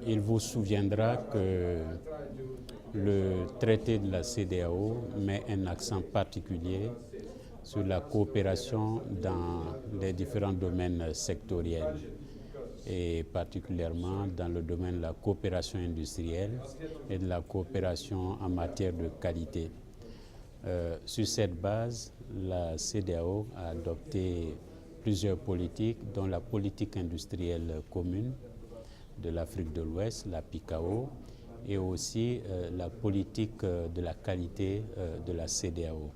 Il vous souviendra que le traité de la CEDEAO met un accent particulier sur la coopération dans les différents domaines sectoriels et particulièrement dans le domaine de la coopération industrielle et de la coopération en matière de qualité. Sur cette base, la CEDEAO a adopté plusieurs politiques, dont la politique industrielle commune de l'Afrique de l'Ouest, la PICAO, et aussi la politique de la qualité de la CEDEAO.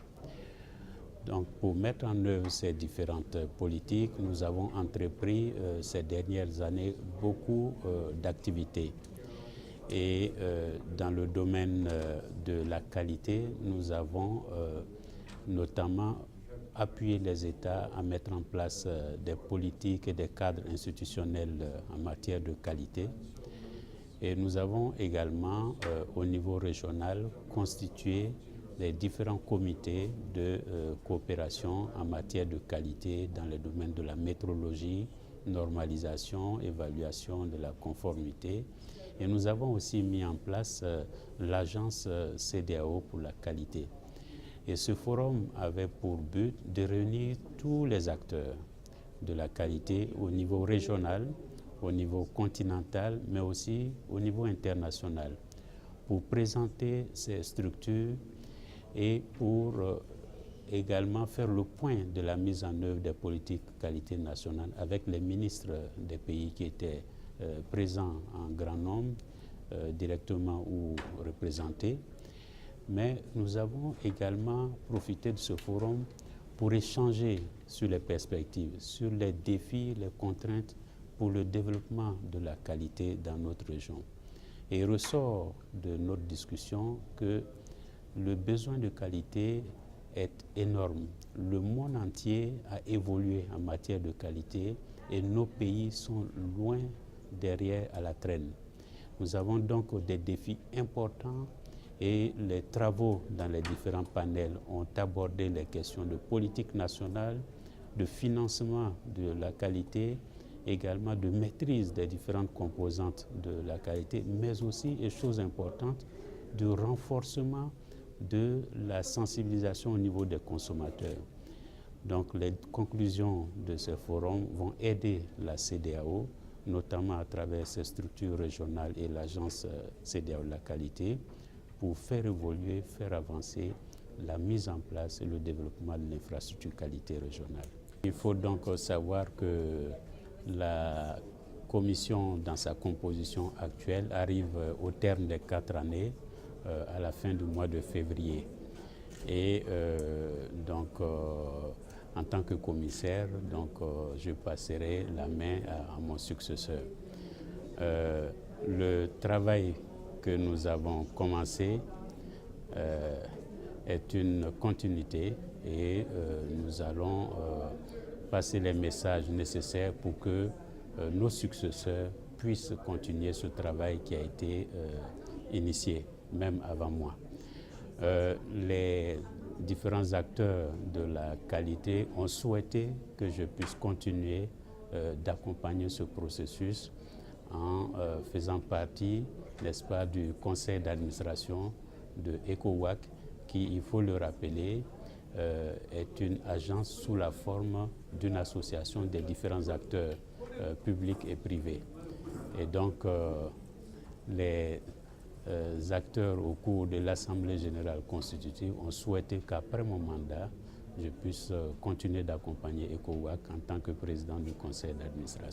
Donc, pour mettre en œuvre ces différentes politiques, nous avons entrepris ces dernières années beaucoup d'activités. Et dans le domaine de la qualité, nous avons notamment appuyé les États à mettre en place des politiques et des cadres institutionnels en matière de qualité. Et nous avons également, au niveau régional, constitué les différents comités de coopération en matière de qualité dans le domaine de la métrologie, normalisation, évaluation de la conformité. Et nous avons aussi mis en place l'agence CEDEAO pour la qualité. Et ce forum avait pour but de réunir tous les acteurs de la qualité au niveau régional, au niveau continental, mais aussi au niveau international, pour présenter ces structures et pour également faire le point de la mise en œuvre des politiques qualité nationale avec les ministres des pays qui étaient présents en grand nombre, directement ou représentés. Mais nous avons également profité de ce forum pour échanger sur les perspectives, sur les défis, les contraintes pour le développement de la qualité dans notre région. Et il ressort de notre discussion que le besoin de qualité est énorme. Le monde entier a évolué en matière de qualité et nos pays sont loin derrière à la traîne. Nous avons donc des défis importants et les travaux dans les différents panels ont abordé les questions de politique nationale, de financement de la qualité, également de maîtrise des différentes composantes de la qualité, mais aussi, et chose importante, de renforcement de la sensibilisation au niveau des consommateurs. Donc les conclusions de ce forum vont aider la CEDEAO, notamment à travers ses structures régionales et l'agence CEDEAO de la qualité, pour faire évoluer, faire avancer la mise en place et le développement de l'infrastructure qualité régionale. Il faut donc savoir que la commission, dans sa composition actuelle, arrive au terme des 4 années, à la fin du mois de février. Et en tant que commissaire, je passerai la main à mon successeur. Le travail que nous avons commencé est une continuité et nous allons passer les messages nécessaires pour que nos successeurs puissent continuer ce travail qui a été initié, même avant moi. Les différents acteurs de la qualité ont souhaité que je puisse continuer d'accompagner ce processus en faisant partie, n'est-ce pas, du conseil d'administration de ECOWAC, qui, il faut le rappeler, est une agence sous la forme d'une association des différents acteurs publics et privés. Et donc, les acteurs au cours de l'Assemblée générale constitutive ont souhaité qu'après mon mandat, je puisse continuer d'accompagner ECOWAC en tant que président du conseil d'administration.